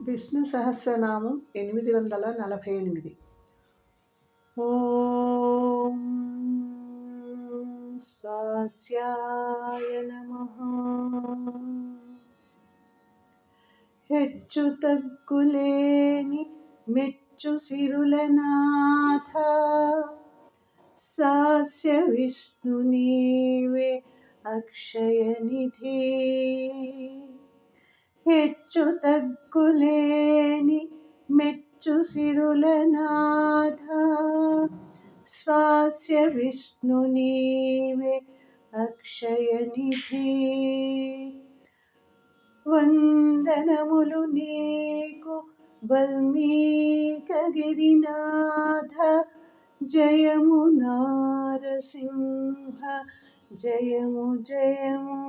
విష్ణు సహస్రనామం 848. ఓం స్వాస్యాయ నమః. హెచ్చు తగ్గులేని మెచ్చు సిరులనాథ, స్వాస్య విష్ణు నీవే అక్షయ నిధి. హెచ్చు తగ్గులేని మెచ్చు సిరులనాథ, స్వాస్య విష్ణు నీవే అక్షయ నిధి. వందనములు నీకు వల్మీకగిరినాథ, జయము నారసింహ జయము జయము.